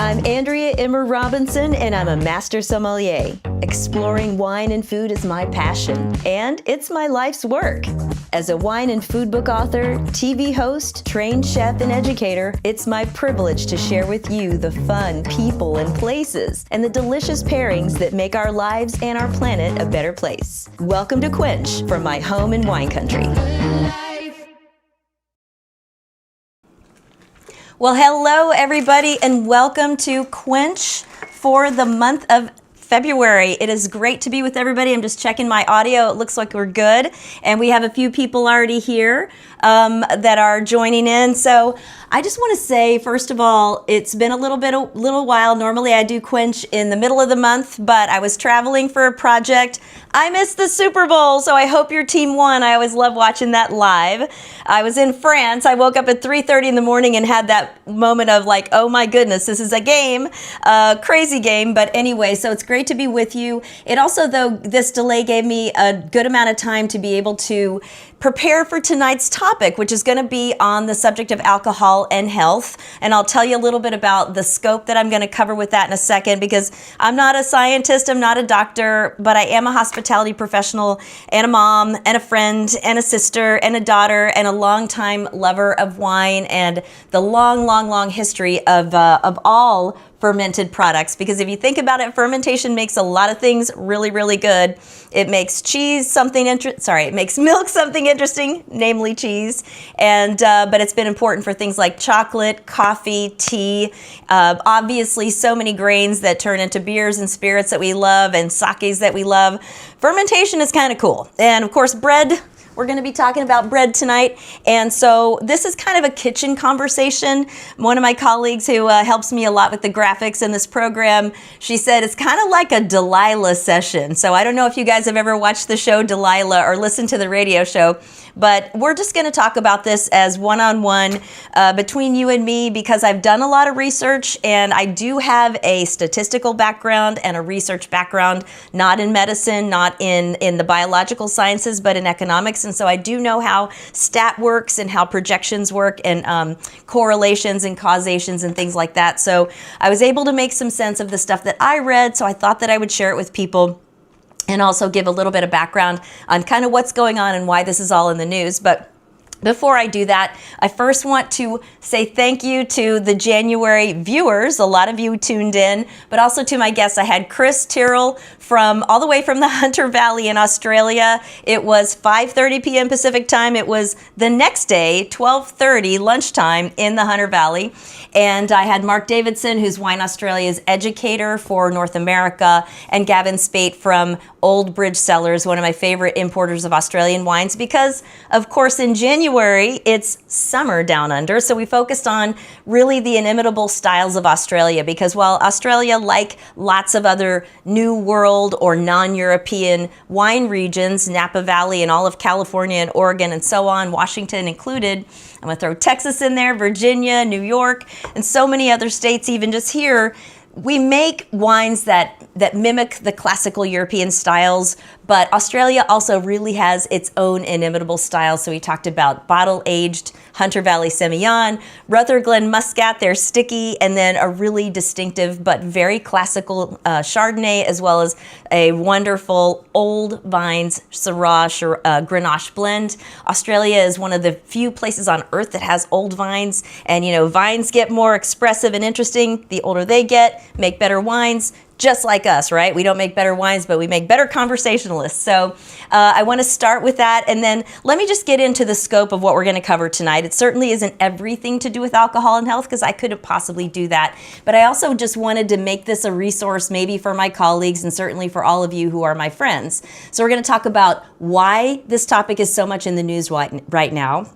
I'm Andrea Immer Robinson, and I'm a master sommelier. Exploring wine and food is my passion, and it's my life's work. As a wine and food book author, TV host, trained chef, and educator, it's my privilege to share with you the fun, people, and places, and the delicious pairings that make our lives and our planet a better place. Welcome to Quench from my home in wine country. Well, hello everybody, and welcome to Quench for the month of February. It is great to be with everybody. I'm just checking my audio. It looks like we're good, and we have a few people already here that are joining in. So I just want to say, first of all, it's been a little while. Normally I do Quench in the middle of the month, but I was traveling for a project. I missed the Super Bowl, so I hope your team won. I always love watching that live. I was in France. I woke up at 3:30 in the morning and had that moment of like, oh my goodness, this is a game, crazy game. But anyway, so it's great to be with you. It also, though, this delay gave me a good amount of time to be able to prepare for tonight's topic, which is going to be on the subject of alcohol and health. And I'll tell you a little bit about the scope that I'm going to cover with that in a second, because I'm not a scientist, I'm not a doctor, but I am a hospitality professional and a mom and a friend and a sister and a daughter and a longtime lover of wine and the long history of all fermented products. Because if you think about it, fermentation makes a lot of things really good. It makes it makes milk something interesting, namely cheese. And but it's been important for things like chocolate, coffee, tea, obviously so many grains that turn into beers and spirits that we love and sakes that we love. Fermentation is kind of cool. And of course, bread. We're going to be talking about bread tonight, and so this is kind of a kitchen conversation. One of my colleagues who helps me a lot with the graphics in this program, she said it's kind of like a Delilah session. So I don't know if you guys have ever watched the show Delilah or listened to the radio show, but we're just going to talk about this as one-on-one between you and me, because I've done a lot of research, and I do have a statistical background and a research background, not in medicine, not in the biological sciences, but in economics. And so I do know how stat works and how projections work and correlations and causations and things like that. So I was able to make some sense of the stuff that I read, so I thought that I would share it with people and also give a little bit of background on kind of what's going on and why this is all in the news. But before I do that, I first want to say thank you to the January viewers. A lot of you tuned in, but also to my guests. I had Chris Tyrrell all the way from the Hunter Valley in Australia. It was 5:30 p.m. Pacific time. It was the next day, 12:30 lunchtime in the Hunter Valley. And I had Mark Davidson, who's Wine Australia's educator for North America, and Gavin Spate from Old Bridge Cellars, one of my favorite importers of Australian wines, because of course in January it's summer down under, so we focused on really the inimitable styles of Australia, because while Australia, like lots of other New World or non-European wine regions, Napa Valley and all of California and Oregon and so on, Washington included, I'm going to throw Texas in there, Virginia, New York, and so many other states, even just here, we make wines that mimic the classical European styles, but Australia also really has its own inimitable style. So we talked about bottle-aged Hunter Valley Semillon, Rutherglen Muscat, they're sticky, and then a really distinctive but very classical Chardonnay, as well as a wonderful Old Vines Syrah Grenache blend. Australia is one of the few places on earth that has old vines, and vines get more expressive and interesting the older they get, make better wines. Just like us, right? We don't make better wines, but we make better conversationalists. So I want to start with that, and then let me just get into the scope of what we're going to cover tonight. It certainly isn't everything to do with alcohol and health, because I couldn't possibly do that. But I also just wanted to make this a resource maybe for my colleagues and certainly for all of you who are my friends. So we're going to talk about why this topic is so much in the news right now,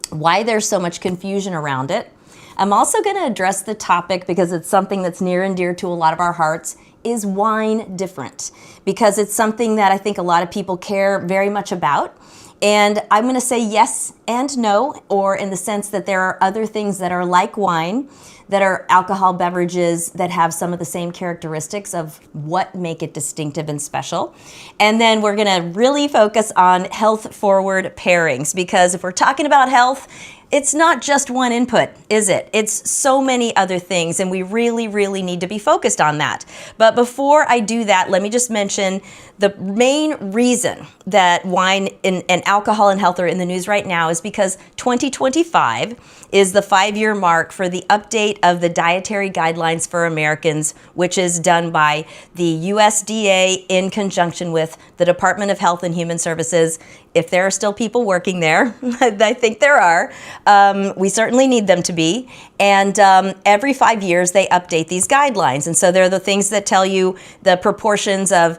why there's so much confusion around it. I'm also going to address the topic, because it's something that's near and dear to a lot of our hearts. Is wine different? Because it's something that I think a lot of people care very much about. And I'm going to say yes and no, or in the sense that there are other things that are like wine, that are alcohol beverages that have some of the same characteristics of what make it distinctive and special. And then we're going to really focus on health-forward pairings, because if we're talking about health, it's not just one input, is it? It's so many other things, and we really, really need to be focused on that. But before I do that, let me just mention the main reason that wine and alcohol and health are in the news right now is because 2025 is the 5-year mark for the update of the Dietary Guidelines for Americans, which is done by the USDA in conjunction with the Department of Health and Human Services. If there are still people working there, I think there are. We certainly need them to be. And every 5 years, they update these guidelines. And so they're the things that tell you the proportions of,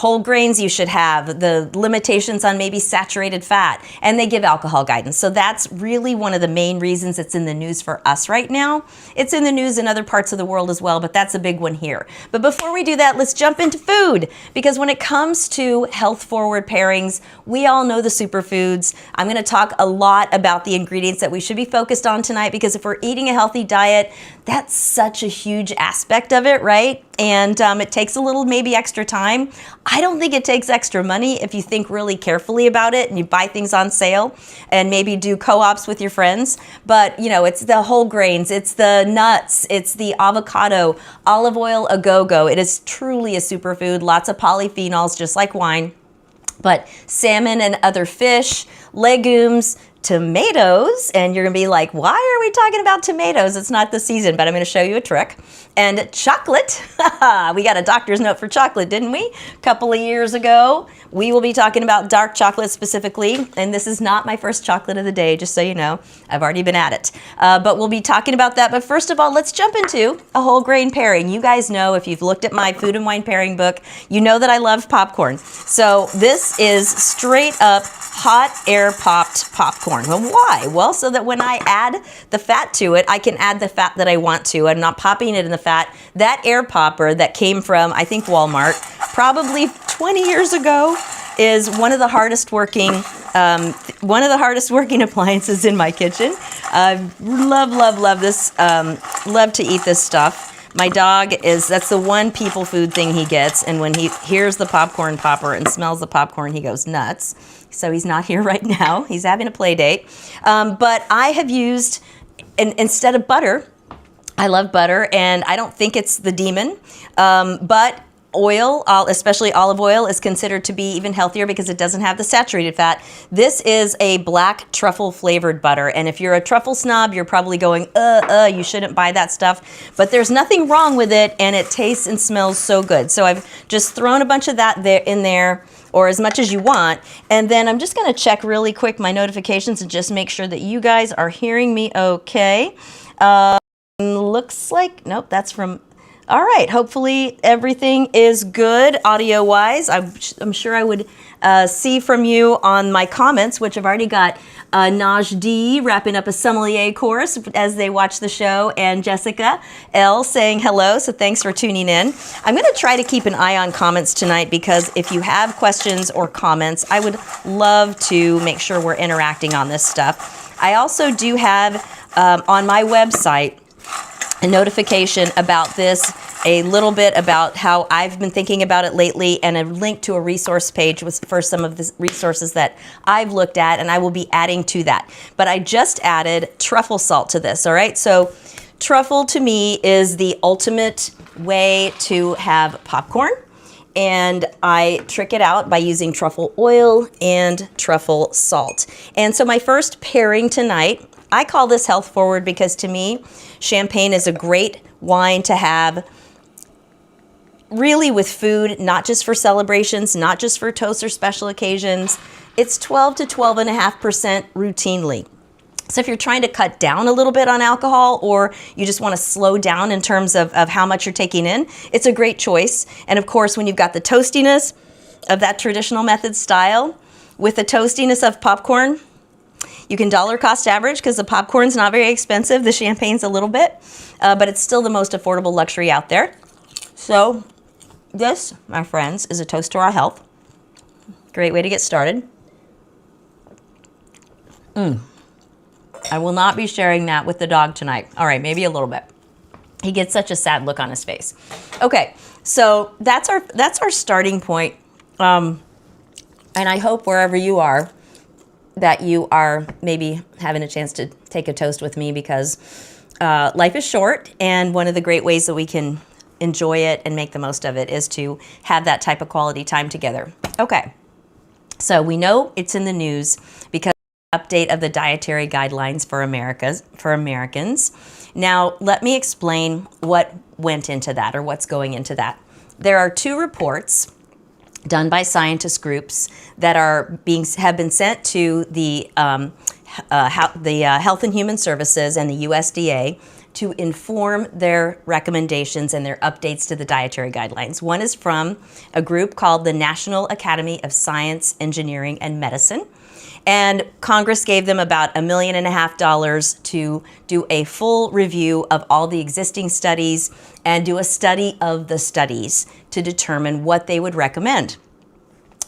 whole grains you should have, the limitations on maybe saturated fat, and they give alcohol guidance. So that's really one of the main reasons it's in the news for us right now. It's in the news in other parts of the world as well, but that's a big one here. But before we do that, let's jump into food, because when it comes to health-forward pairings, we all know the superfoods. I'm going to talk a lot about the ingredients that we should be focused on tonight, because if we're eating a healthy diet, that's such a huge aspect of it, right? And it takes a little maybe extra time. I don't think it takes extra money if you think really carefully about it and you buy things on sale and maybe do co-ops with your friends. But it's the whole grains, it's the nuts, it's the avocado, olive oil, a go-go. It is truly a superfood, lots of polyphenols, just like wine. But salmon and other fish, legumes, tomatoes, and you're gonna be like, why are we talking about tomatoes? It's not the season, but I'm gonna show you a trick. And chocolate, we got a doctor's note for chocolate, didn't we? A couple of years ago. We will be talking about dark chocolate specifically, and this is not my first chocolate of the day, just so you know. I've already been at it. But we'll be talking about that. But first of all, let's jump into a whole grain pairing. You guys know, if you've looked at my food and wine pairing book, you know that I love popcorn. So this is straight up hot air popped popcorn. Well, why? Well, so that when I add the fat to it, I can add the fat that I want to. I'm not popping it in the fat. That air popper that came from, I think, Walmart, probably 20 years ago, is one of the hardest working appliances in my kitchen. Love this. Love to eat this stuff. My dog that's the one people food thing he gets, and when he hears the popcorn popper and smells the popcorn, he goes nuts. So he's not here right now. He's having a play date. But I have used, instead of butter, I love butter, and I don't think it's the demon, but oil, especially olive oil, is considered to be even healthier because it doesn't have the saturated fat. This is a black truffle flavored butter, and if you're a truffle snob, you're probably going, you shouldn't buy that stuff. But there's nothing wrong with it, and it tastes and smells so good. So I've just thrown a bunch of that in there, or as much as you want. And then I'm just gonna check really quick my notifications and just make sure that you guys are hearing me okay. Looks like, nope, that's from, all right, hopefully everything is good audio-wise. I'm sure I would see from you on my comments, which I've already got Naj D wrapping up a sommelier course as they watch the show, and Jessica L saying hello, so thanks for tuning in. I'm gonna try to keep an eye on comments tonight, because if you have questions or comments, I would love to make sure we're interacting on this stuff. I also do have on my website a notification about this, a little bit about how I've been thinking about it lately, and a link to a resource page for some of the resources that I've looked at, and I will be adding to that. But I just added truffle salt to this, all right? So truffle to me is the ultimate way to have popcorn, and I trick it out by using truffle oil and truffle salt. And so my first pairing tonight, I call this health forward because to me, champagne is a great wine to have really with food, not just for celebrations, not just for toasts or special occasions. It's 12 to 12.5% routinely. So if you're trying to cut down a little bit on alcohol, or you just want to slow down in terms of how much you're taking in, it's a great choice. And of course, when you've got the toastiness of that traditional method style with the toastiness of popcorn, you can dollar cost average, because the popcorn's not very expensive. The champagne's a little bit, but it's still the most affordable luxury out there. So this, my friends, is a toast to our health. Great way to get started. I will not be sharing that with the dog tonight. All right, maybe a little bit. He gets such a sad look on his face. Okay, so that's our starting point. And I hope wherever you are, that you are maybe having a chance to take a toast with me, because life is short, and one of the great ways that we can enjoy it and make the most of it is to have that type of quality time together. Okay, so we know it's in the news because of the update of the Dietary Guidelines for Americans. Now, let me explain what went into that, or what's going into that. There are 2 reports done by scientist groups that have been sent to the Health and Human Services and the USDA to inform their recommendations and their updates to the dietary guidelines. One is from a group called the National Academy of Science, Engineering, and Medicine. And Congress gave them about $1.5 million to do a full review of all the existing studies and do a study of the studies to determine what they would recommend.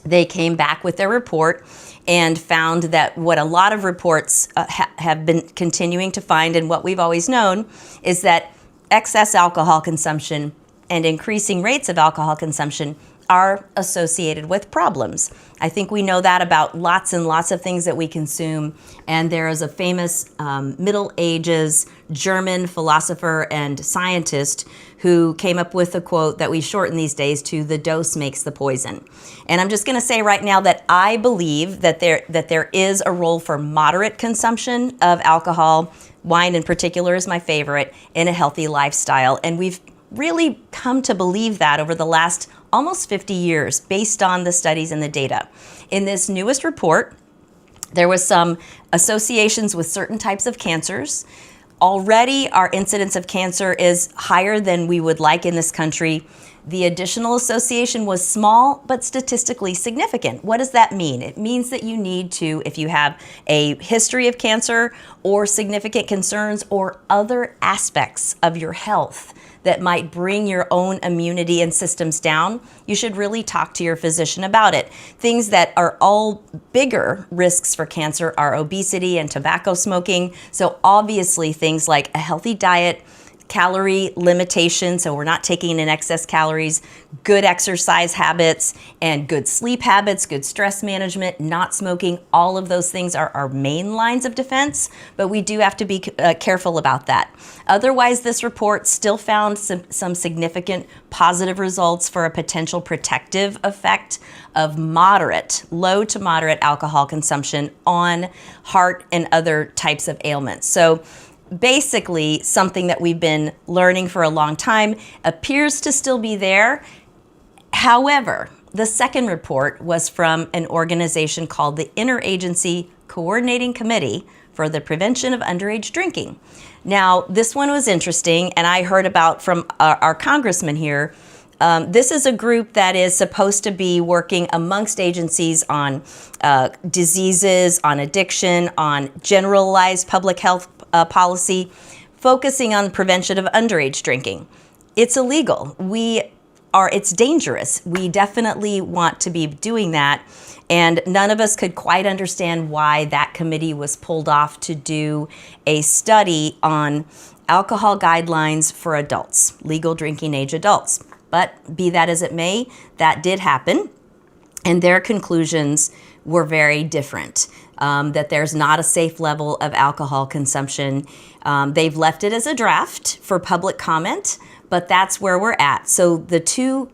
They came back with their report and found that what a lot of reports have been continuing to find, and what we've always known, is that excess alcohol consumption and increasing rates of alcohol consumption are associated with problems. I think we know that about lots and lots of things that we consume. And there is a famous Middle Ages German philosopher and scientist who came up with a quote that we shorten these days to "the dose makes the poison." And I'm just going to say right now that I believe that there is a role for moderate consumption of alcohol. Wine in particular is my favorite, in a healthy lifestyle. And we've really come to believe that over the last almost 50 years based on the studies and the data. In this newest report, there was some associations with certain types of cancers. Already our incidence of cancer is higher than we would like in this country. The additional association was small, but statistically significant. What does that mean? It means that you need to, if you have a history of cancer or significant concerns or other aspects of your health that might bring your own immunity and systems down, you should really talk to your physician about it. Things that are all bigger risks for cancer are obesity and tobacco smoking. So obviously things like a healthy diet, calorie limitation, so we're not taking in excess calories, good exercise habits, and good sleep habits, good stress management, not smoking. All of those things are our main lines of defense, but we do have to be careful about that. Otherwise, this report still found some significant positive results for a potential protective effect of moderate, low to moderate alcohol consumption on heart and other types of ailments. So basically, something that we've been learning for a long time appears to still be there. However, the second report was from an organization called the Interagency Coordinating Committee for the Prevention of Underage Drinking. Now, this one was interesting, and I heard about from our congressman here. This is a group that is supposed to be working amongst agencies on diseases, on addiction, on generalized public health policy, focusing on prevention of underage drinking. It's illegal. It's dangerous. We definitely want to be doing that. And none of us could quite understand why that committee was pulled off to do a study on alcohol guidelines for adults, legal drinking age adults. But be that as it may, that did happen. And their conclusions were very different. That there's not a safe level of alcohol consumption. They've left it as a draft for public comment, but that's where we're at. So the two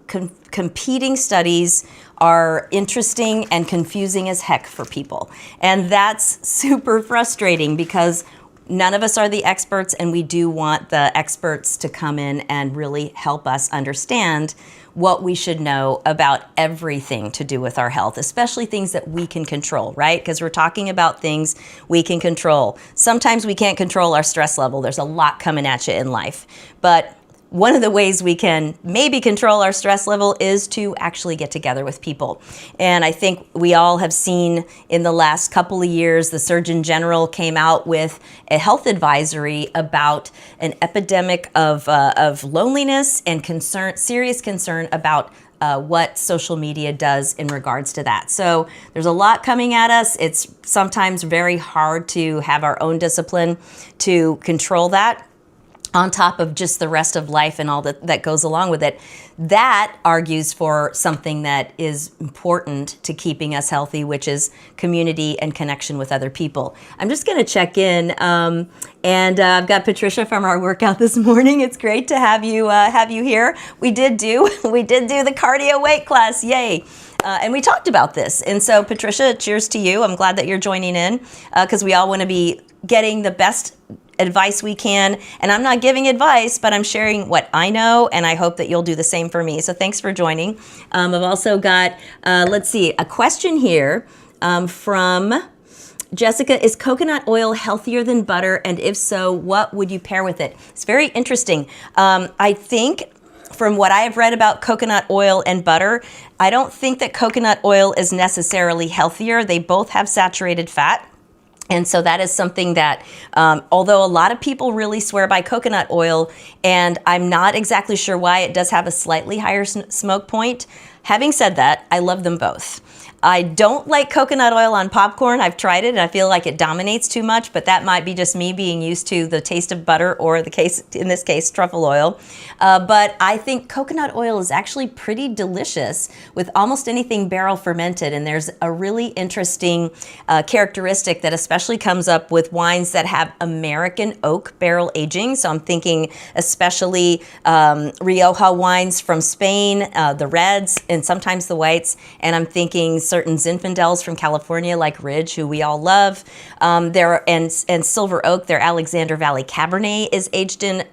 competing studies are interesting and confusing as heck for people. And that's super frustrating because none of us are the experts, and we do want the experts to come in and really help us understand what we should know about everything to do with our health, especially things that we can control, right? Because we're talking about things we can control. Sometimes we can't control our stress level. There's a lot coming at you in life. But one of the ways we can maybe control our stress level is to actually get together with people. And I think we all have seen in the last couple of years, the Surgeon General came out with a health advisory about an epidemic of loneliness and serious concern about what social media does in regards to that. So there's a lot coming at us. It's sometimes very hard to have our own discipline to control that. on top of just the rest of life and all that goes along with it. That argues for something that is important to keeping us healthy, which is community and connection with other people. I'm just going to check in, and I've got Patricia from our workout this morning. It's great to have you here. We did do the cardio weight class, yay! And we talked about this. And so, Patricia, cheers to you. I'm glad that you're joining in because we all want to be getting the best advice we can. And I'm not giving advice, but I'm sharing what I know, and I hope that you'll do the same for me. So thanks for joining. I've also got, let's see, a question here from Jessica. Is coconut oil healthier than butter? And if so, what would you pair with it? It's very interesting. I think from what I have read about coconut oil and butter, I don't think that coconut oil is necessarily healthier. They both have saturated fat. And so that is something that, although a lot of people really swear by coconut oil, and I'm not exactly sure why, it does have a slightly higher smoke point. Having said that, I love them both. I don't like coconut oil on popcorn. I've tried it and I feel like it dominates too much, but that might be just me being used to the taste of butter, or in this case, truffle oil. But I think coconut oil is actually pretty delicious with almost anything barrel fermented. And there's a really interesting characteristic that especially comes up with wines that have American oak barrel aging. So I'm thinking especially Rioja wines from Spain, the reds and sometimes the whites. And I'm thinking certain Zinfandels from California, like Ridge, who we all love. And Silver Oak, their Alexander Valley Cabernet is aged in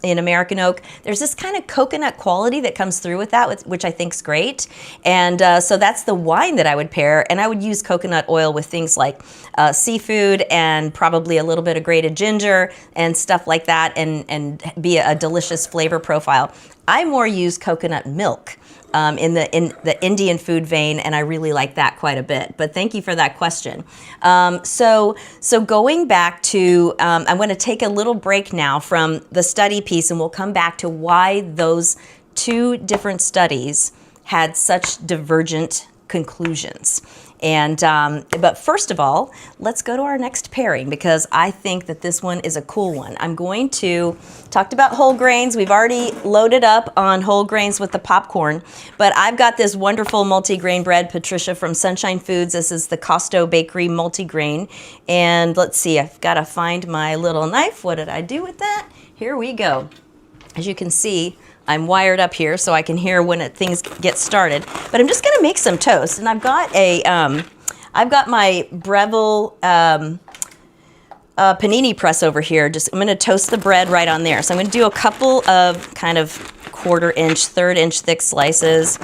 American oak. There's this kind of coconut quality that comes through with that, which I think is great. And so that's the wine that I would pair. And I would use coconut oil with things like seafood and probably a little bit of grated ginger and stuff like that, and be a delicious flavor profile. I more use coconut milk in the Indian food vein, and I really like that quite a bit. But thank you for that question. So going back to, I'm going to take a little break now from the study piece, and we'll come back to why those two different studies had such divergent conclusions. And but first of all, let's go to our next pairing, because I think that this one is a cool one. I'm going to talked about whole grains. We've already loaded up on whole grains with the popcorn, but I've got this wonderful multigrain bread, Patricia, from Sunshine Foods. This is the Costo Bakery multigrain. And let's see, I've got to find my little knife. What did I do with that? Here we go. As you can see, I'm wired up here so I can hear when things get started. But I'm just going to make some toast, and I've got my Breville panini press over here. I'm going to toast the bread right on there. So I'm going to do a couple of kind of 1/4 inch, 1/3 inch thick slices.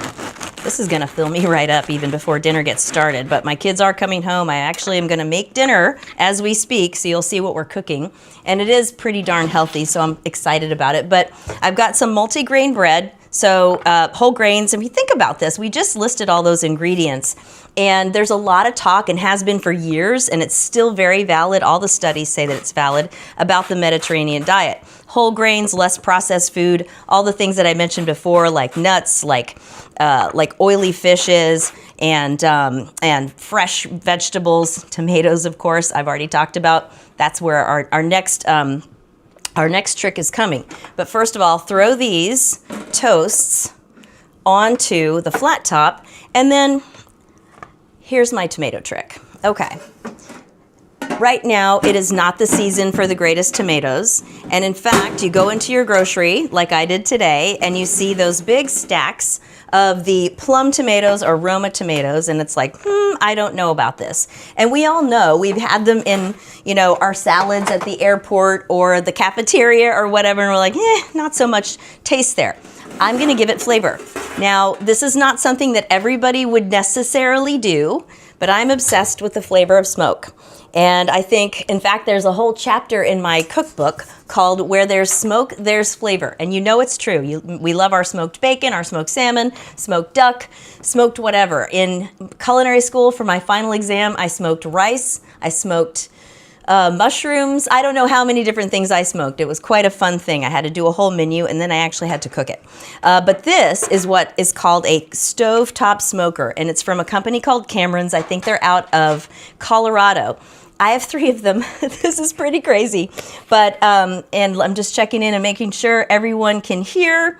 This is going to fill me right up even before dinner gets started. But my kids are coming home. I actually am going to make dinner as we speak, so you'll see what we're cooking. And it is pretty darn healthy, so I'm excited about it. But I've got some multigrain bread, so whole grains. And if you think about this, we just listed all those ingredients. And there's a lot of talk, and has been for years, and it's still very valid. All the studies say that it's valid about the Mediterranean diet. Whole grains, less processed food, all the things that I mentioned before, like nuts, like oily fishes, and fresh vegetables, tomatoes, of course, I've already talked about. That's where our next trick is coming. But first of all, throw these toasts onto the flat top, and then here's my tomato trick. Okay. Right now, it is not the season for the greatest tomatoes. And in fact, you go into your grocery, like I did today, and you see those big stacks of the plum tomatoes or Roma tomatoes, and it's like, I don't know about this. And we all know, we've had them in, our salads at the airport or the cafeteria or whatever, and we're like, not so much taste there. I'm going to give it flavor. Now, this is not something that everybody would necessarily do, but I'm obsessed with the flavor of smoke. And I think, in fact, there's a whole chapter in my cookbook called Where There's Smoke, There's Flavor. And you know it's true. We love our smoked bacon, our smoked salmon, smoked duck, smoked whatever. In culinary school for my final exam, I smoked rice, I smoked mushrooms. I don't know how many different things I smoked. It was quite a fun thing. I had to do a whole menu, and then I actually had to cook it. But this is what is called a stovetop smoker, and it's from a company called Cameron's. I think they're out of Colorado. I have 3 of them. This is pretty crazy. But, and I'm just checking in and making sure everyone can hear.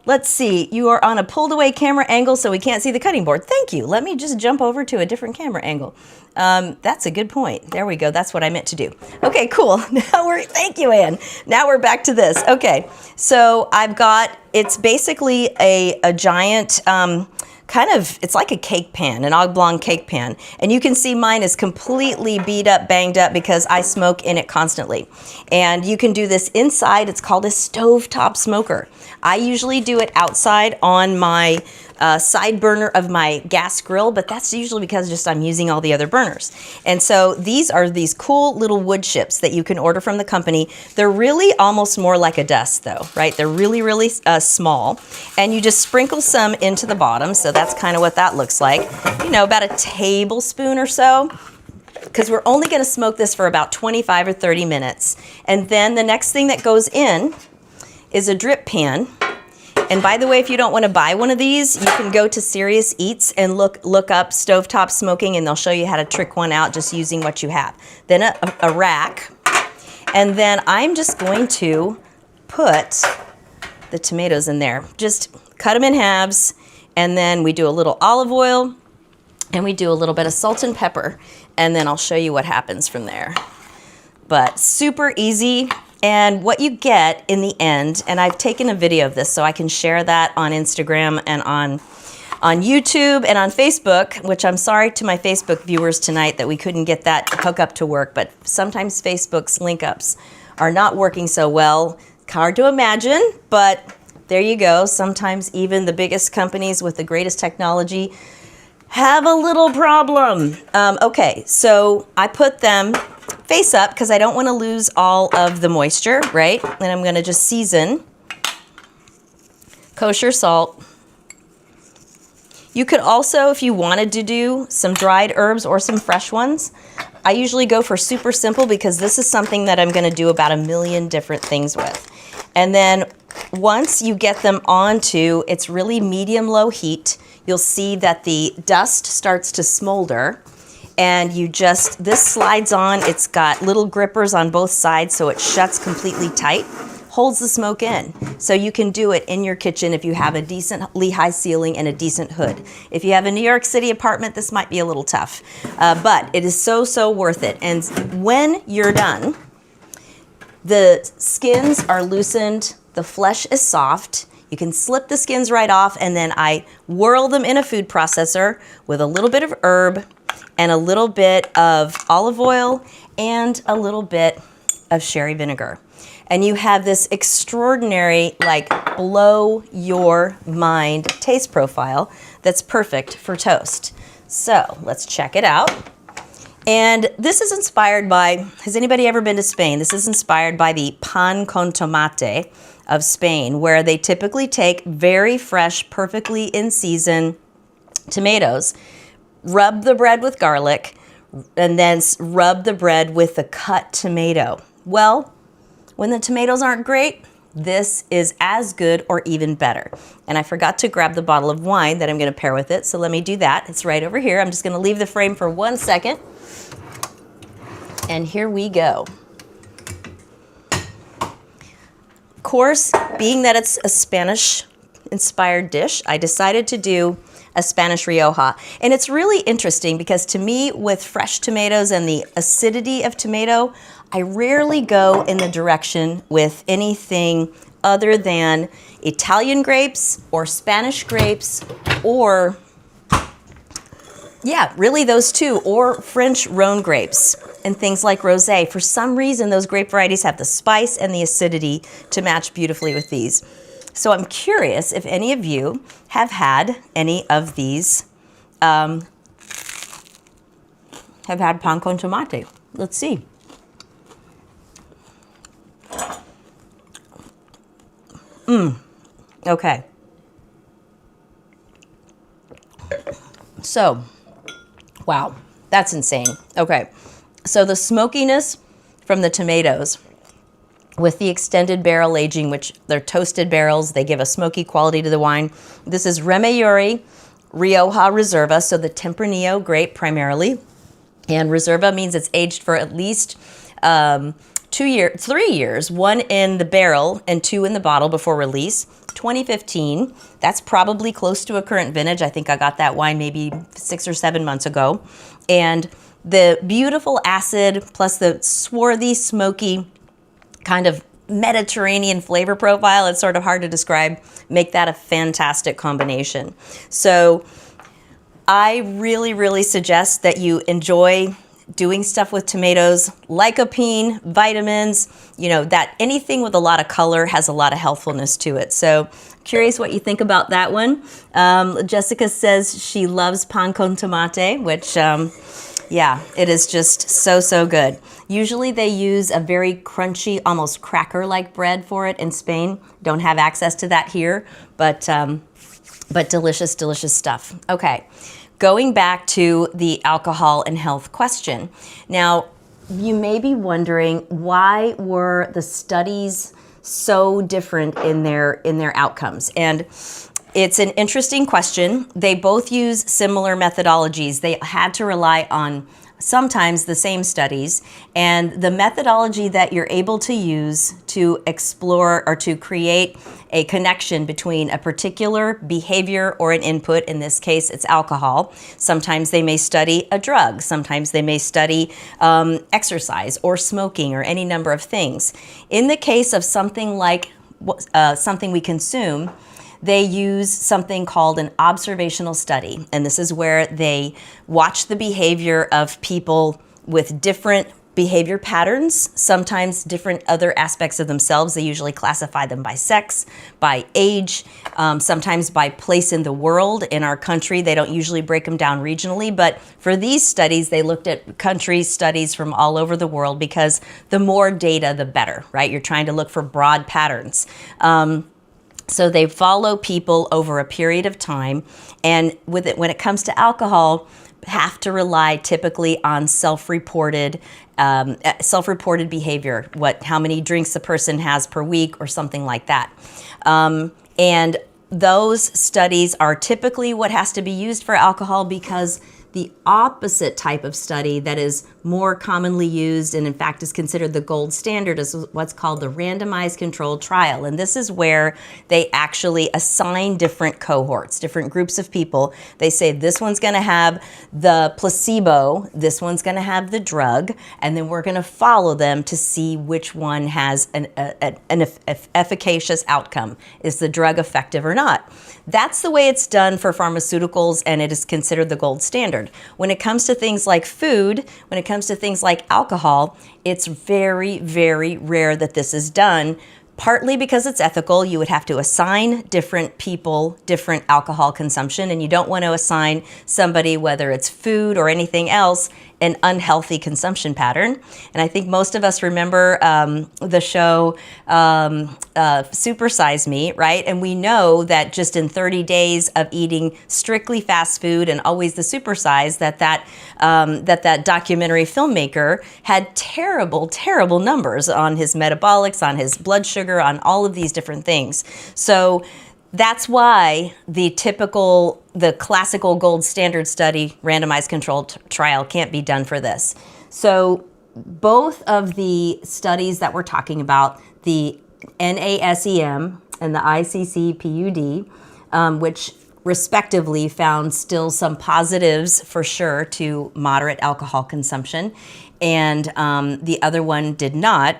Let's see, you are on a pulled away camera angle so we can't see the cutting board. Thank you. Let me just jump over to a different camera angle. That's a good point. There we go. That's what I meant to do. Okay, cool. Thank you, Ann. Now we're back to this. Okay, so I've got, it's basically a giant, it's like a cake pan, an oblong cake pan. And you can see mine is completely beat up, banged up because I smoke in it constantly. And you can do this inside. It's called a stovetop smoker. I usually do it outside on my side burner of my gas grill, but that's usually because just I'm using all the other burners. And so these are these cool little wood chips that you can order from the company. They're really almost more like a dust though, right? They're really, really small. And you just sprinkle some into the bottom. So that's kind of what that looks like. You know, about a tablespoon or so, because we're only going to smoke this for about 25 or 30 minutes. And then the next thing that goes in is a drip pan. And by the way, if you don't want to buy one of these, you can go to Serious Eats and look up stovetop smoking, and they'll show you how to trick one out just using what you have. Then a rack. And then I'm just going to put the tomatoes in there. Just cut them in halves. And then we do a little olive oil and we do a little bit of salt and pepper. And then I'll show you what happens from there. But super easy. And what you get in the end, and I've taken a video of this so I can share that on Instagram and on YouTube and on Facebook, which I'm sorry to my Facebook viewers tonight that we couldn't get that hookup to work, but sometimes Facebook's link ups are not working so well. Hard to imagine, but there you go. Sometimes even the biggest companies with the greatest technology have a little problem. Okay, so I put them face up because I don't want to lose all of the moisture, right? And I'm going to just season. Kosher salt. You could also, if you wanted to do some dried herbs or some fresh ones, I usually go for super simple because this is something that I'm going to do about 1 million different things with. And then once you get them onto, it's really medium-low heat, you'll see that the dust starts to smolder. And this slides on. It's got little grippers on both sides so it shuts completely tight, holds the smoke in. So you can do it in your kitchen if you have a decently high ceiling and a decent hood. If you have a New York City apartment, this might be a little tough, but it is so, so worth it. And when you're done, the skins are loosened, the flesh is soft. You can slip the skins right off, and then I whirl them in a food processor with a little bit of herb and a little bit of olive oil and a little bit of sherry vinegar. And you have this extraordinary, like, blow your mind taste profile that's perfect for toast. So let's check it out. And this is inspired by, has anybody ever been to Spain? This is inspired by the pan con tomate of Spain, where they typically take very fresh, perfectly in season tomatoes, rub the bread with garlic, and then rub the bread with the cut tomato. Well, when the tomatoes aren't great, this is as good or even better. And I forgot to grab the bottle of wine that I'm going to pair with it, so let me do that. It's right over here. I'm just going to leave the frame for 1 second. And here we go. Of course, being that it's a Spanish-inspired dish, I decided to do a Spanish Rioja. And it's really interesting because to me, with fresh tomatoes and the acidity of tomato, I rarely go in the direction with anything other than Italian grapes or Spanish grapes or, yeah, really those two, or French Rhone grapes and things like rosé. For some reason, those grape varieties have the spice and the acidity to match beautifully with these. So I'm curious if any of you have had any of these, have had pan con tomate. Let's see. Okay. So, wow, that's insane. Okay, so the smokiness from the tomatoes with the extended barrel aging, which they're toasted barrels, they give a smoky quality to the wine. This is Remeyuri Rioja Reserva, so the Tempranillo grape primarily. And Reserva means it's aged for at least 3 years, 1 in the barrel and 2 in the bottle before release. 2015, that's probably close to a current vintage. I think I got that wine maybe 6 or 7 months ago. And the beautiful acid plus the swarthy, smoky kind of Mediterranean flavor profile, it's sort of hard to describe, make that a fantastic combination. So I really, really suggest that you enjoy doing stuff with tomatoes, lycopene, vitamins, that anything with a lot of color has a lot of healthfulness to it. So curious what you think about that one. Jessica says she loves pan con tomate, which, yeah, it is just so, so good. Usually they use a very crunchy, almost cracker-like bread for it in Spain. Don't have access to that here, but delicious, delicious stuff. Okay. Going back to the alcohol and health question. Now, you may be wondering, why were the studies so different in their outcomes? And it's an interesting question. They both use similar methodologies. They had to rely on sometimes the same studies, and the methodology that you're able to use to explore or to create a connection between a particular behavior or an input, in this case it's alcohol. Sometimes they may study a drug, sometimes they may study exercise or smoking or any number of things. In the case of something like something we consume, they use something called an observational study. And this is where they watch the behavior of people with different behavior patterns, sometimes different other aspects of themselves. They usually classify them by sex, by age, sometimes by place in the world. In our country, they don't usually break them down regionally, but for these studies, they looked at country studies from all over the world, because the more data, the better, right? You're trying to look for broad patterns. So they follow people over a period of time, and with it, when it comes to alcohol, have to rely typically on self-reported behavior, how many drinks a person has per week or something like that. And those studies are typically what has to be used for alcohol, because the opposite type of study that is more commonly used and in fact is considered the gold standard is what's called the randomized controlled trial. And this is where they actually assign different cohorts, different groups of people. They say this one's going to have the placebo, this one's going to have the drug, and then we're going to follow them to see which one has an efficacious outcome. Is the drug effective or not? That's the way it's done for pharmaceuticals, and it is considered the gold standard. When it comes to things like food, when it comes to things like alcohol, it's very, very rare that this is done. Partly because it's ethical. You would have to assign different people different alcohol consumption, and you don't want to assign somebody, whether it's food or anything else, an unhealthy consumption pattern. And I think most of us remember the show Super Size Me, right? And we know that just in 30 days of eating strictly fast food and always the super size, that documentary filmmaker had terrible, terrible numbers on his metabolics, on his blood sugar, on all of these different things. So that's why the classical gold standard study, randomized controlled trial, can't be done for this. So both of the studies that we're talking about, the NASEM and the ICC-PUD, which respectively found still some positives for sure to moderate alcohol consumption, and the other one did not,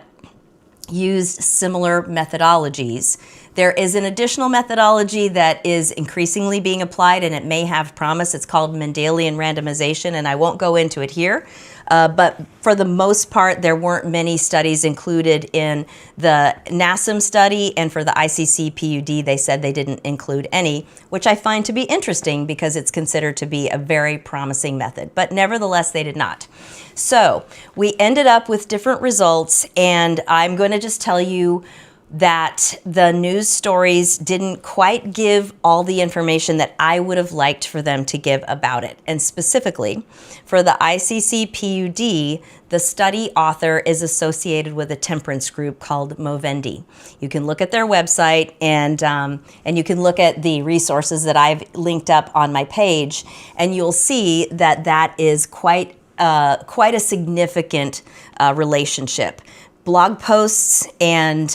used similar methodologies. There is an additional methodology that is increasingly being applied, and it may have promise. It's called Mendelian randomization, and I won't go into it here. But for the most part, there weren't many studies included in the NASEM study, and for the ICC-PUD, they said they didn't include any, which I find to be interesting because it's considered to be a very promising method. But nevertheless, they did not. So we ended up with different results, and I'm going to just tell you that the news stories didn't quite give all the information that I would have liked for them to give about it. And specifically, for the ICC-PUD, the study author is associated with a temperance group called Movendi. You can look at their website, and you can look at the resources that I've linked up on my page, and you'll see that that is quite quite a significant relationship. Blog posts and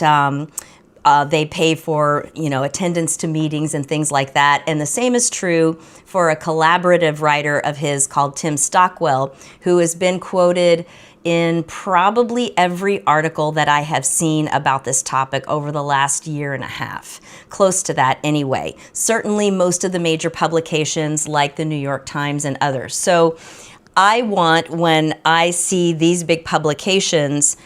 they pay for, attendance to meetings and things like that. And the same is true for a collaborative writer of his called Tim Stockwell, who has been quoted in probably every article that I have seen about this topic over the last year and a half. Close to that anyway. Certainly most of the major publications like the New York Times and others. So I want, when I see these big publications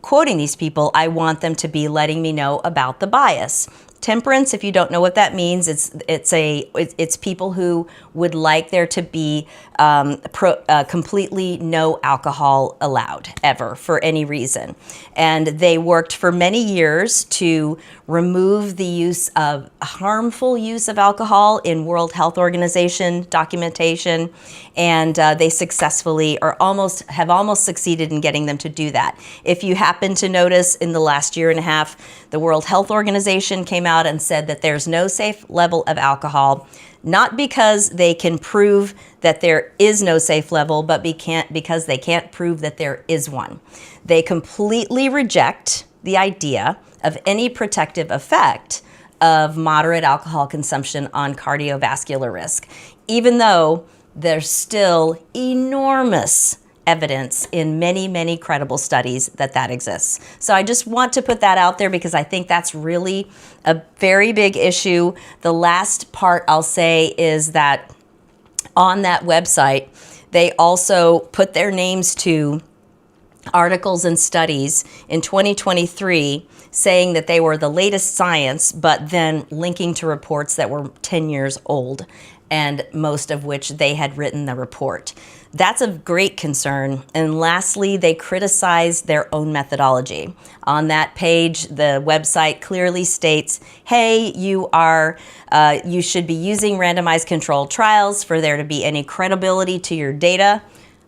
quoting these people, I want them to be letting me know about the bias. Temperance, if you don't know what that means, it's people who would like there to be completely no alcohol allowed ever for any reason. And they worked for many years to remove the use of harmful use of alcohol in World Health Organization documentation, and they successfully have almost succeeded in getting them to do that. If you happen to notice, in the last year and a half, the World Health Organization came out and said that there's no safe level of alcohol, not because they can prove that there is no safe level, but because they can't prove that there is one. They completely reject the idea of any protective effect of moderate alcohol consumption on cardiovascular risk, even though there's still enormous evidence in many, many credible studies that exists. So I just want to put that out there because I think that's really a very big issue. The last part I'll say is that on that website, they also put their names to articles and studies in 2023 saying that they were the latest science, but then linking to reports that were 10 years old, and most of which they had written the report. That's of great concern. And lastly, they criticize their own methodology. On that page, the website clearly states, hey, you should be using randomized controlled trials for there to be any credibility to your data,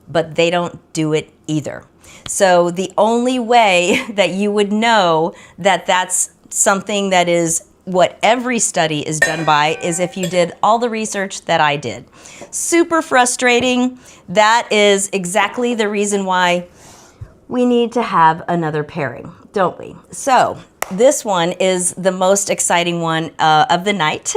but they don't do it either. So the only way that you would know that that's something that is what every study is done by is if you did all the research that I did. Super frustrating. That is exactly the reason why we need to have another pairing, don't we? So this one is the most exciting one of the night.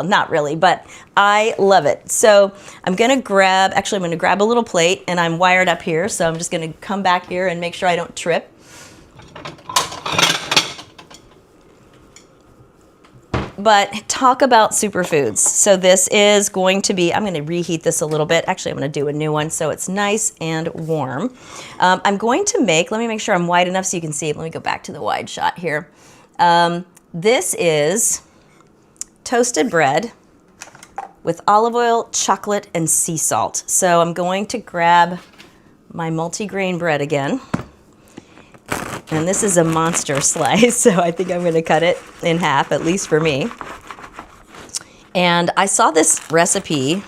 Not really, but I love it. So I'm gonna grab a little plate, and I'm wired up here, so I'm just gonna come back here and make sure I don't trip. But talk about superfoods. So this is going to be, I'm going to reheat this a little bit. Actually, I'm going to do a new one so it's nice and warm. I'm going to let me make sure I'm wide enough so you can see. Let me go back to the wide shot here. This is toasted bread with olive oil, chocolate, and sea salt. So I'm going to grab my multigrain bread again. And this is a monster slice, so I think I'm going to cut it in half, at least for me. And I saw this recipe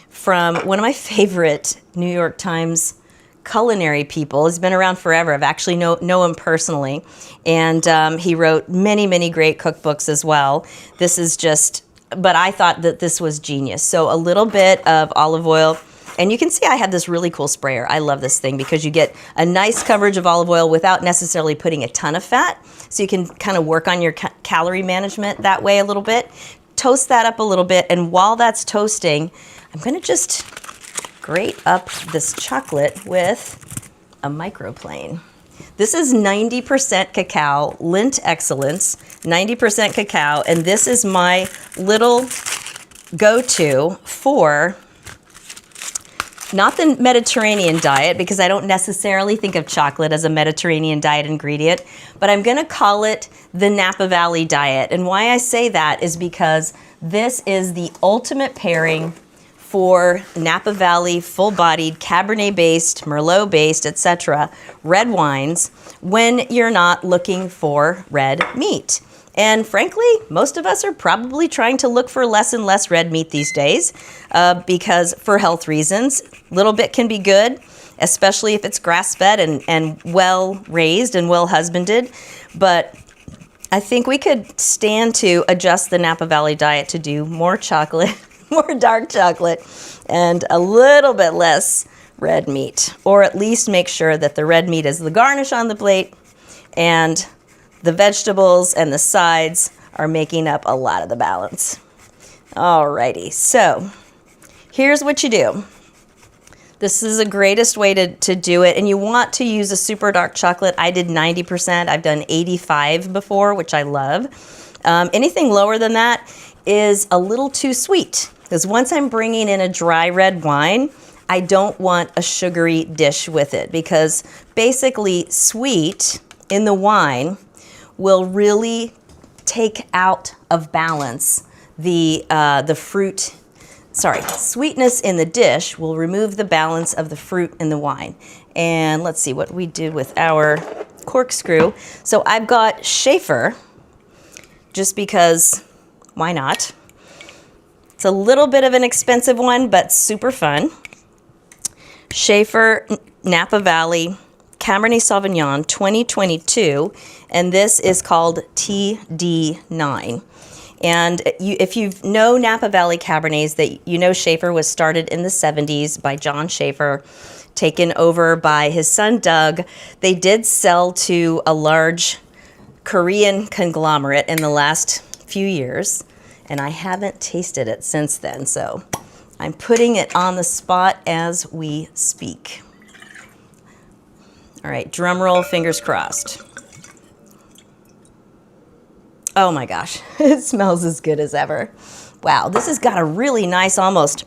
from one of my favorite New York Times culinary people. He's been around forever. I've actually know him personally. And he wrote many, many great cookbooks as well. But I thought that this was genius. So a little bit of olive oil. And you can see I have this really cool sprayer. I love this thing because you get a nice coverage of olive oil without necessarily putting a ton of fat. So you can kind of work on your calorie management that way a little bit. Toast that up a little bit. And while that's toasting, I'm going to just grate up this chocolate with a microplane. This is 90% cacao, Lindt Excellence, 90% cacao. And this is my little go-to for not the Mediterranean diet, because I don't necessarily think of chocolate as a Mediterranean diet ingredient, but I'm going to call it the Napa Valley diet. And why I say that is because this is the ultimate pairing for Napa Valley full-bodied Cabernet-based, Merlot-based, etc. red wines when you're not looking for red meat. And frankly, most of us are probably trying to look for less and less red meat these days because for health reasons, little bit can be good, especially if it's grass-fed and well-raised and well-husbanded. But I think we could stand to adjust the Napa Valley diet to do more chocolate, more dark chocolate and a little bit less red meat, or at least make sure that the red meat is the garnish on the plate and the vegetables and the sides are making up a lot of the balance. Alrighty, so here's what you do. This is the greatest way to do it, and you want to use a super dark chocolate. I did 90%. I've done 85 before, which I love. Anything lower than that is a little too sweet, because once I'm bringing in a dry red wine, I don't want a sugary dish with it, because basically sweet in the wine will really take out of balance the fruit. Sorry, sweetness in the dish will remove the balance of the fruit in the wine. And let's see what we did with our corkscrew. So I've got Schaefer, just because, why not? It's a little bit of an expensive one, but super fun. Schaefer Napa Valley Cabernet Sauvignon 2022, and this is called TD9. And if you know Napa Valley Cabernets, that you know Schaefer was started in the 70s by John Schaefer, taken over by his son Doug. They did sell to a large Korean conglomerate in the last few years, and I haven't tasted it since then, so I'm putting it on the spot as we speak. All right, drum roll, fingers crossed. Oh my gosh, it smells as good as ever. Wow, this has got a really nice almost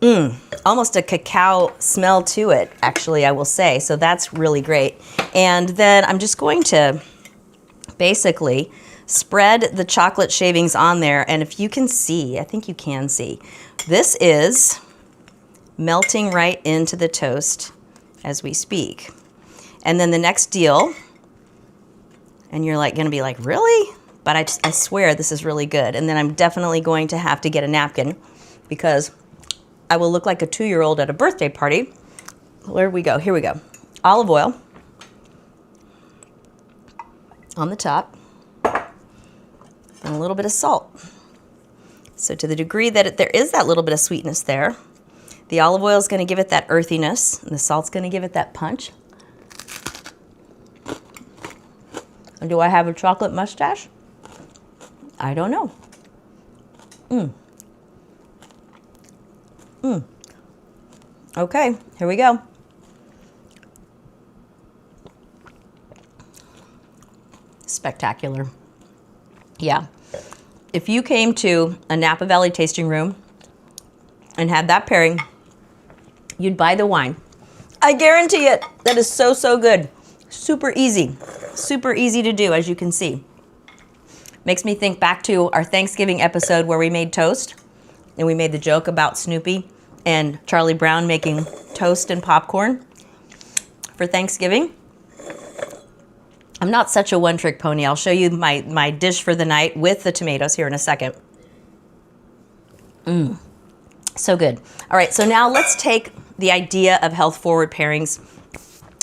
a cacao smell to it, actually, I will say. So that's really great. And then I'm just going to basically spread the chocolate shavings on there. And if you can see, I think you can see, this is melting right into the toast as we speak. And then the next deal, and you're like going to be like, really? But I swear this is really good. And then I'm definitely going to have to get a napkin, because I will look like a 2-year-old at a birthday party. Where we go? Here we go. Olive oil on the top and a little bit of salt. So to the degree that there is that little bit of sweetness there, the olive oil is going to give it that earthiness, and the salt's going to give it that punch. And do I have a chocolate mustache? I don't know. Okay, here we go. Spectacular. Yeah. If you came to a Napa Valley tasting room and had that pairing, you'd buy the wine. I guarantee it. That is so, so good. Super easy to do, as you can see. Makes me think back to our Thanksgiving episode where we made toast, and we made the joke about Snoopy and Charlie Brown making toast and popcorn for Thanksgiving. I'm not such a one-trick pony. I'll show you my dish for the night with the tomatoes here in a second. So good. All right, so now let's take the idea of health-forward pairings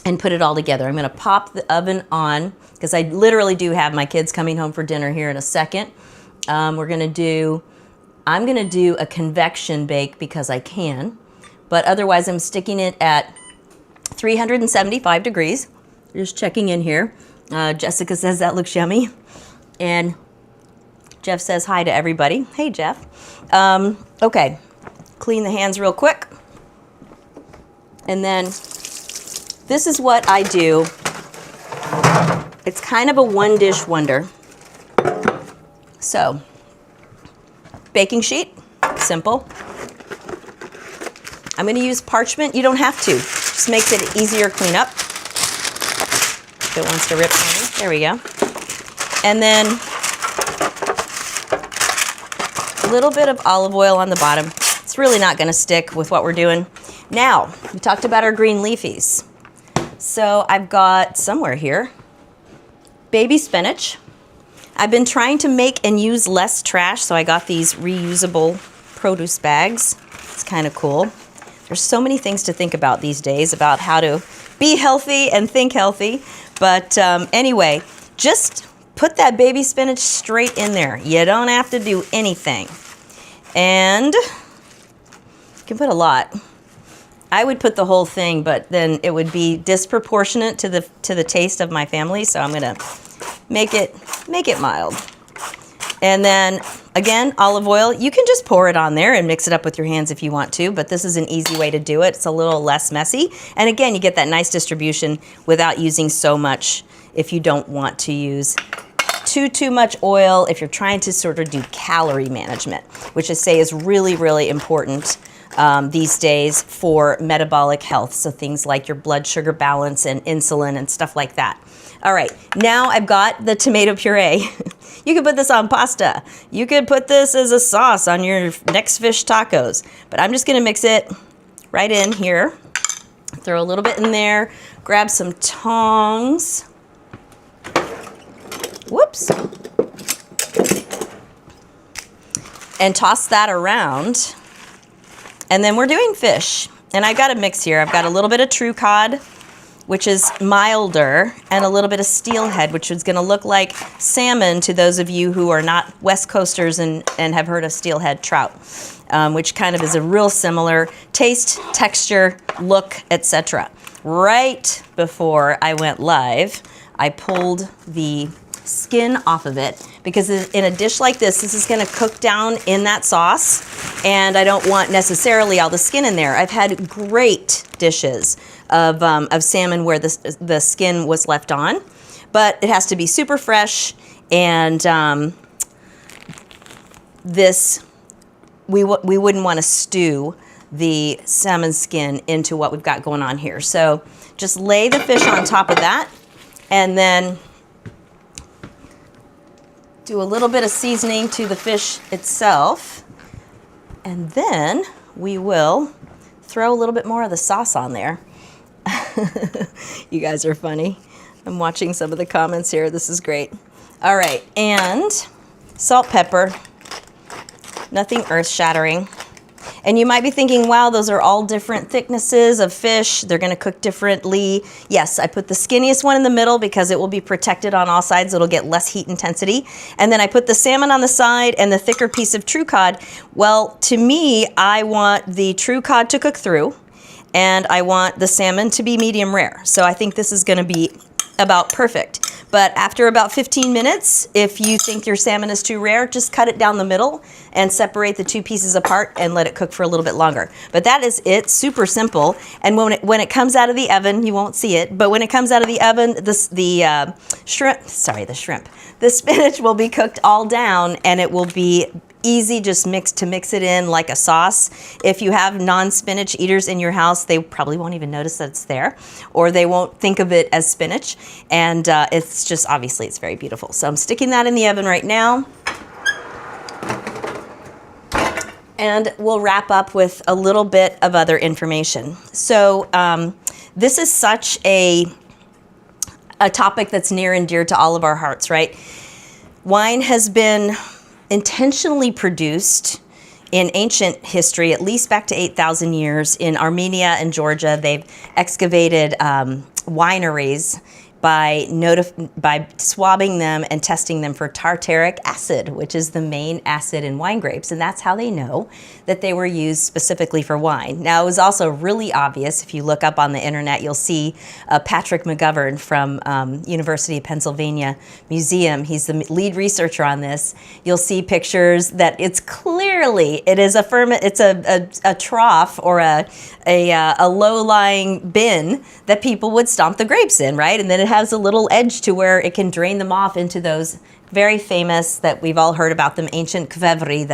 and put it all together. I'm gonna pop the oven on, because I literally do have my kids coming home for dinner here in a second. I'm gonna do a convection bake because I can, but otherwise I'm sticking it at 375 degrees. Just checking in here. Jessica says that looks yummy. And Jeff says hi to everybody. Hey, Jeff. Okay, clean the hands real quick. And then this is what I do. It's kind of a one-dish wonder. So, baking sheet, simple. I'm going to use parchment. You don't have to. Just makes it easier clean up. If it wants to rip on me. There we go. And then a little bit of olive oil on the bottom. It's really not going to stick with what we're doing. Now, we talked about our green leafies. So I've got somewhere here baby spinach. I've been trying to make and use less trash, so I got these reusable produce bags. It's kind of cool. There's so many things to think about these days about how to be healthy and think healthy. But anyway, just put that baby spinach straight in there. You don't have to do anything. And you can put a lot. I would put the whole thing, but then it would be disproportionate to the taste of my family, so I'm gonna make it mild. And then again, olive oil, you can just pour it on there and mix it up with your hands if you want to, but this is an easy way to do it. It's a little less messy. And again, you get that nice distribution without using so much if you don't want to use too much oil, if you're trying to sort of do calorie management, which I say is really, really important these days for metabolic health. So things like your blood sugar balance and insulin and stuff like that. All right, now I've got the tomato puree. You could put this on pasta. You could put this as a sauce on your next fish tacos. But I'm just gonna mix it right in here. Throw a little bit in there. Grab some tongs. Whoops. And toss that around. And then we're doing fish. And I've got a mix here. I've got a little bit of true cod, which is milder, and a little bit of steelhead, which is gonna look like salmon to those of you who are not West Coasters and have heard of steelhead trout, which kind of is a real similar taste, texture, look, etc. Right before I went live, I pulled the skin off of it because in a dish like this is gonna cook down in that sauce, and I don't want necessarily all the skin in there. I've had great dishes of salmon where the skin was left on, but it has to be super fresh, and we wouldn't want to stew the salmon skin into what we've got going on here. So just lay the fish on top of that, and then do a little bit of seasoning to the fish itself, and then we will throw a little bit more of the sauce on there. You guys are funny. I'm watching some of the comments here. This is great. All right, and salt, pepper, nothing earth-shattering. And you might be thinking, wow, those are all different thicknesses of fish. They're gonna cook differently. Yes, I put the skinniest one in the middle because it will be protected on all sides. It'll get less heat intensity. And then I put the salmon on the side and the thicker piece of true cod. Well, to me, I want the true cod to cook through, and I want the salmon to be medium rare. So I think this is gonna be about perfect. But after about 15 minutes, if you think your salmon is too rare, just cut it down the middle and separate the two pieces apart and let it cook for a little bit longer. But that is it, super simple. And when it comes out of the oven, you won't see it, but when it comes out of the oven, the spinach will be cooked all down, and it will be easy just to mix it in like a sauce. If you have non-spinach eaters in your house, they probably won't even notice that it's there, or they won't think of it as spinach, and it's just, obviously it's very beautiful. So I'm sticking that in the oven right now, and we'll wrap up with a little bit of other information. So this is such a topic that's near and dear to all of our hearts, right? Wine has been intentionally produced in ancient history, at least back to 8,000 years. In Armenia and Georgia, they've excavated wineries by swabbing them and testing them for tartaric acid, which is the main acid in wine grapes. And that's how they know that they were used specifically for wine. Now, it was also really obvious. If you look up on the internet, you'll see Patrick McGovern from University of Pennsylvania Museum. He's the lead researcher on this. You'll see pictures that it's clearly, it's a trough or a low-lying bin that people would stomp the grapes in, right? And then it has a little edge to where it can drain them off into those very famous, that we've all heard about them, ancient kvevari,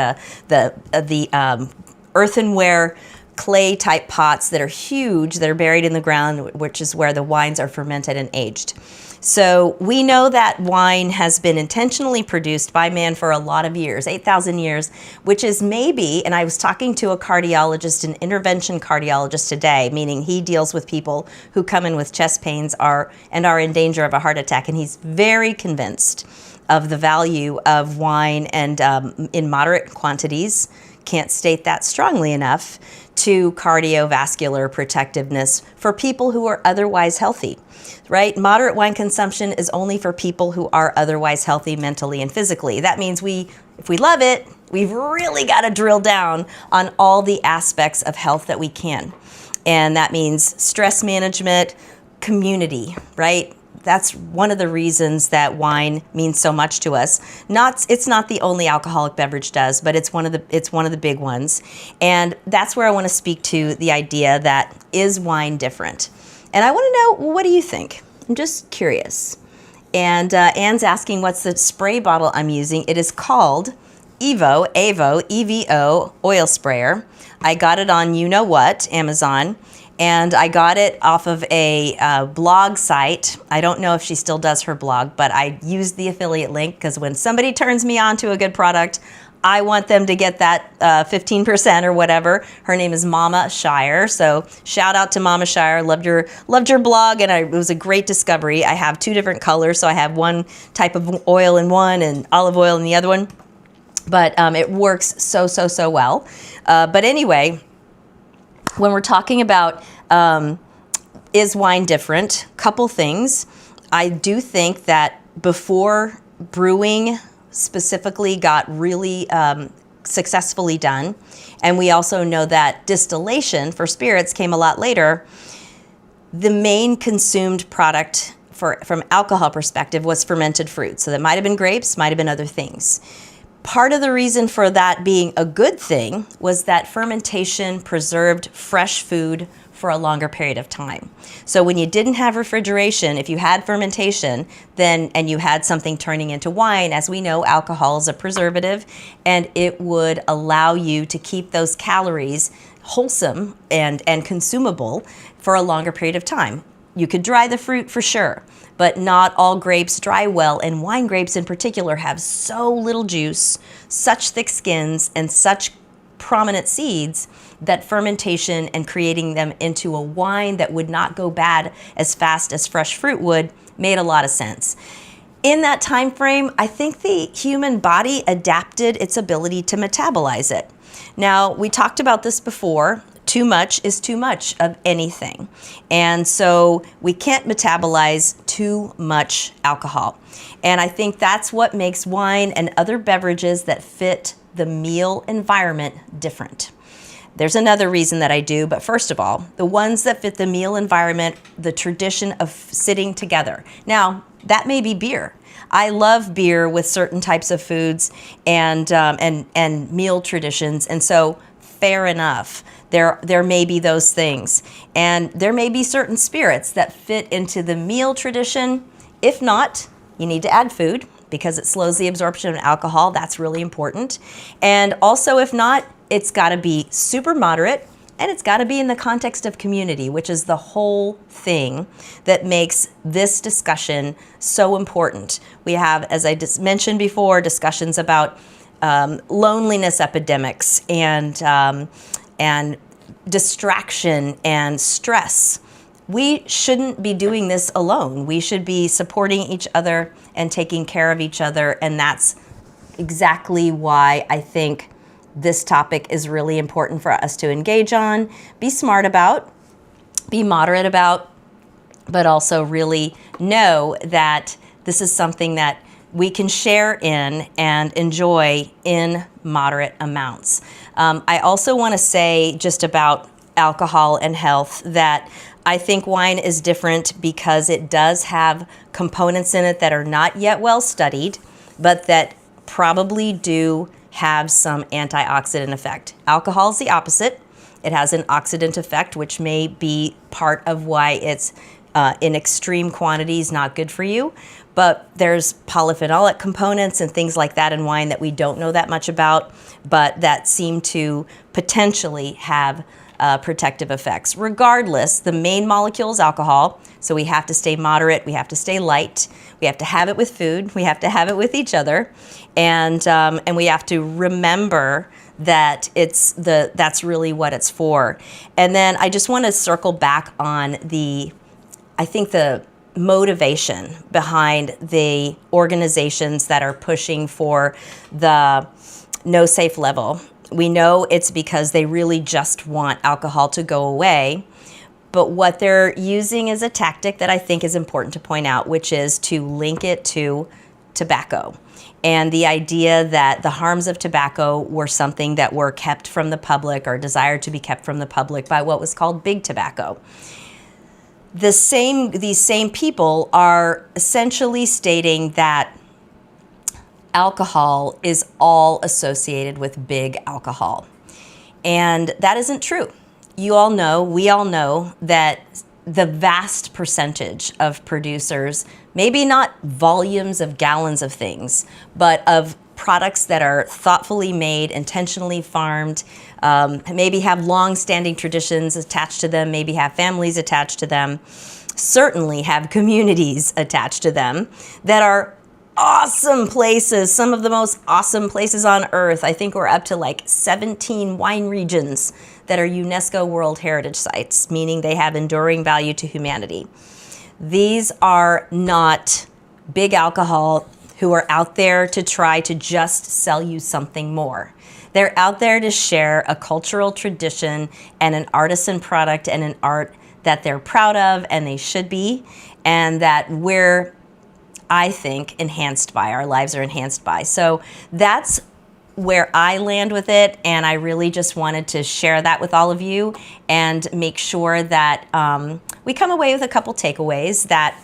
the earthenware clay type pots that are huge, that are buried in the ground, which is where the wines are fermented and aged. So we know that wine has been intentionally produced by man for a lot of years, 8,000 years, which is maybe, and I was talking to a cardiologist, an intervention cardiologist today, meaning he deals with people who come in with chest pains and are in danger of a heart attack, and he's very convinced of the value of wine, and in moderate quantities, can't state that strongly enough, to cardiovascular protectiveness for people who are otherwise healthy, right? Moderate wine consumption is only for people who are otherwise healthy mentally and physically. That means if we love it, We've really got to drill down on all the aspects of health that we can. And that means stress management, community, right? That's one of the reasons that wine means so much to us. It's not the only alcoholic beverage does, but it's one of the big ones. And that's where I want to speak to the idea that, is wine different? And I want to know, what do you think? I'm just curious. And Anne's asking, what's the spray bottle I'm using? It is called Evo, EVO oil sprayer. I got it on you know what, Amazon. And I got it off of a blog site. I don't know if she still does her blog, but I used the affiliate link because when somebody turns me on to a good product, I want them to get that 15% or whatever. Her name is Mama Shire. So shout out to Mama Shire. Loved your blog, and it was a great discovery. I have 2 different colors. So I have one type of oil in one and olive oil in the other one. But it works so well. But anyway, when we're talking about is wine different, couple things. I do think that before brewing specifically got really successfully done, and we also know that distillation for spirits came a lot later, the main consumed product from alcohol perspective was fermented fruit. So that might have been grapes, might have been other things. Part of the reason for that being a good thing was that fermentation preserved fresh food for a longer period of time. So when you didn't have refrigeration, if you had fermentation, and you had something turning into wine, as we know, alcohol is a preservative, and it would allow you to keep those calories wholesome and consumable for a longer period of time. You could dry the fruit for sure, but not all grapes dry well, and wine grapes in particular have so little juice, such thick skins, and such prominent seeds that fermentation and creating them into a wine that would not go bad as fast as fresh fruit would made a lot of sense. In that time frame, I think the human body adapted its ability to metabolize it. Now, we talked about this before. Too much is too much of anything. And so we can't metabolize too much alcohol. And I think that's what makes wine and other beverages that fit the meal environment different. There's another reason that I do, but first of all, the ones that fit the meal environment, the tradition of sitting together. Now, that may be beer. I love beer with certain types of foods and meal traditions, and so fair enough. There may be those things, and there may be certain spirits that fit into the meal tradition. If not, you need to add food because it slows the absorption of alcohol. That's really important. And also, if not, it's got to be super moderate, and it's got to be in the context of community, which is the whole thing that makes this discussion so important. We have, as I just mentioned before, discussions about loneliness epidemics and distraction and stress. We shouldn't be doing this alone. We should be supporting each other and taking care of each other, and that's exactly why I think this topic is really important for us to engage on, be smart about, be moderate about, but also really know that this is something that we can share in and enjoy in moderate amounts. I also want to say just about alcohol and health that I think wine is different because it does have components in it that are not yet well studied, but that probably do have some antioxidant effect. Alcohol is the opposite. It has an oxidant effect, which may be part of why it's in extreme quantities not good for you. But there's polyphenolic components and things like that in wine that we don't know that much about, but that seem to potentially have protective effects. Regardless, the main molecule is alcohol, so we have to stay moderate, we have to stay light, we have to have it with food, we have to have it with each other, and we have to remember that that's really what it's for. And then I just want to circle back on the motivation behind the organizations that are pushing for the no safe level. We know it's because they really just want alcohol to go away, but what they're using is a tactic that I think is important to point out, which is to link it to tobacco, and the idea that the harms of tobacco were something that were kept from the public or desired to be kept from the public by what was called big tobacco. These same people are essentially stating that alcohol is all associated with big alcohol. And that isn't true. We all know that the vast percentage of producers, maybe not volumes of gallons of things, but of products that are thoughtfully made, intentionally farmed, maybe have long-standing traditions attached to them, maybe have families attached to them, certainly have communities attached to them that are awesome places, some of the most awesome places on earth. I think we're up to like 17 wine regions that are UNESCO World Heritage Sites, meaning they have enduring value to humanity. These are not big alcohol who are out there to try to just sell you something more. They're out there to share a cultural tradition and an artisan product and an art that they're proud of and they should be, and that we're, I think, enhanced by, our lives are enhanced by. So that's where I land with it, and I really just wanted to share that with all of you and make sure that we come away with a couple takeaways, that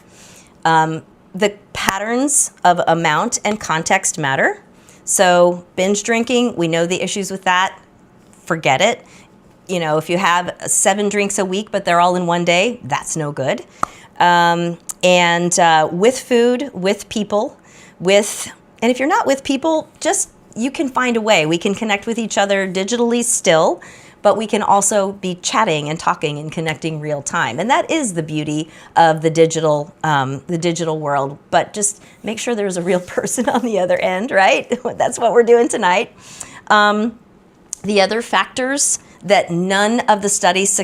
the patterns of amount and context matter. So binge drinking, we know the issues with that. Forget it. You know, if you have 7 drinks a week, but they're all in one day, that's no good. And with food, with people, and if you're not with people, you can find a way. We can connect with each other digitally still, but we can also be chatting and talking and connecting real time. And that is the beauty of the digital world. But just make sure there's a real person on the other end, right? That's what we're doing tonight. The other factors that none of the studies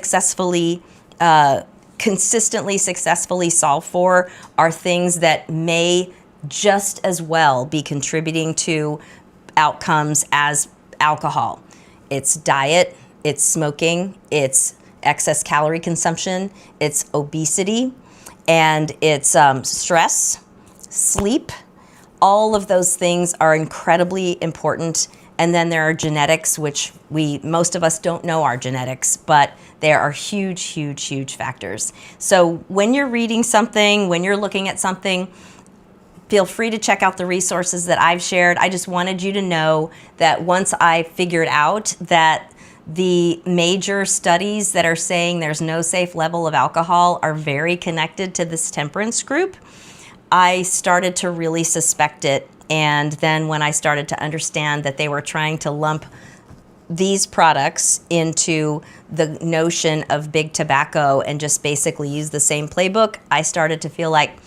consistently successfully solve for are things that may just as well be contributing to outcomes as alcohol. It's diet, it's smoking, it's excess calorie consumption, it's obesity, and it's stress, sleep. All of those things are incredibly important. And then there are genetics, which most of us don't know our genetics, but there are huge, huge, huge factors. So when you're reading something, when you're looking at something, feel free to check out the resources that I've shared. I just wanted you to know that once I figured out that the major studies that are saying there's no safe level of alcohol are very connected to this temperance group, I started to really suspect it. And then when I started to understand that they were trying to lump these products into the notion of big tobacco and just basically use the same playbook, I started to feel like,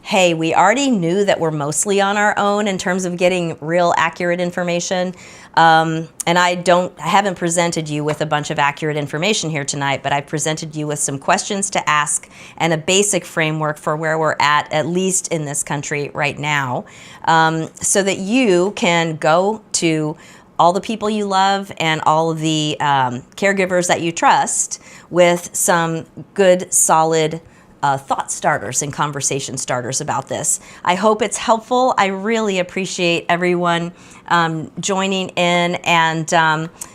hey, we already knew that we're mostly on our own in terms of getting real accurate information. And I haven't presented you with a bunch of accurate information here tonight, but I've presented you with some questions to ask and a basic framework for where we're at least in this country right now, so that you can go to all the people you love and all of the caregivers that you trust with some good, solid thought starters and conversation starters about this. I hope it's helpful. I really appreciate everyone joining in, and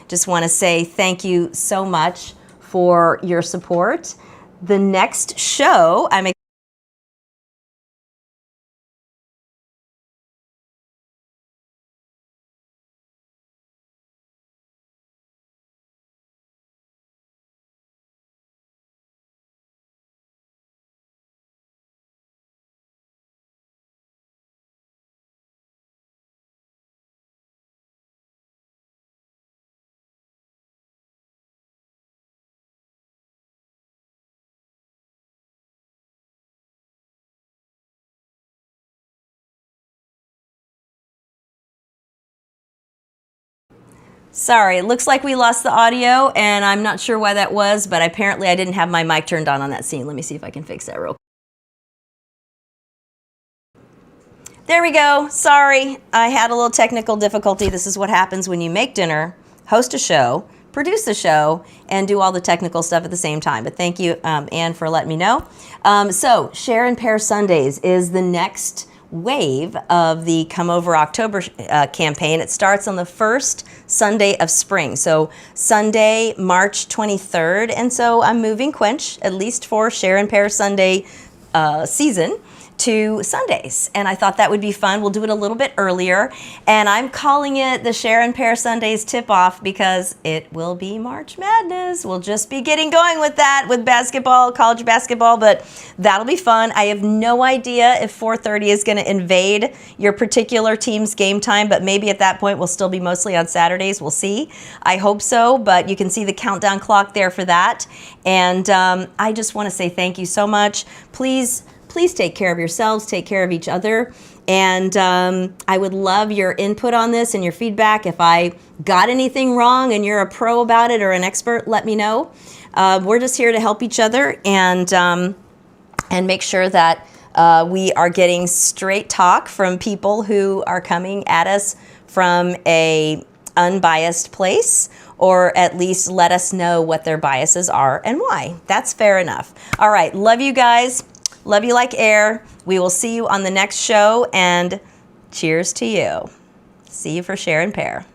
just want to say thank you so much for your support. The next show, sorry, it looks like we lost the audio, and I'm not sure why that was, but apparently I didn't have my mic turned on that scene. Let me see if I can fix that real quick. There we go. Sorry, I had a little technical difficulty. This is what happens when you make dinner, host a show, produce the show, and do all the technical stuff at the same time. But thank you, Anne, for letting me know. So Share and Pair Sundays is the next wave of the Come Over October campaign. It starts on the first Sunday of spring, so Sunday, March 23rd. And so I'm moving Quench, at least for Share and Pair Sunday season, to Sundays. And I thought that would be fun. We'll do it a little bit earlier. And I'm calling it the Share and Pair Sundays tip-off because it will be March Madness. We'll just be getting going with that, with basketball, college basketball, but that'll be fun. I have no idea if 4:30 is going to invade your particular team's game time, but maybe at that point we'll still be mostly on Saturdays. We'll see. I hope so, but you can see the countdown clock there for that. And I just want to say thank you so much. Please take care of yourselves, take care of each other. And I would love your input on this and your feedback. If I got anything wrong and you're a pro about it or an expert, let me know. We're just here to help each other and make sure that we are getting straight talk from people who are coming at us from a unbiased place, or at least let us know what their biases are and why. That's fair enough. All right, love you guys. Love you like air. We will see you on the next show, and cheers to you. See you for Share and Pair.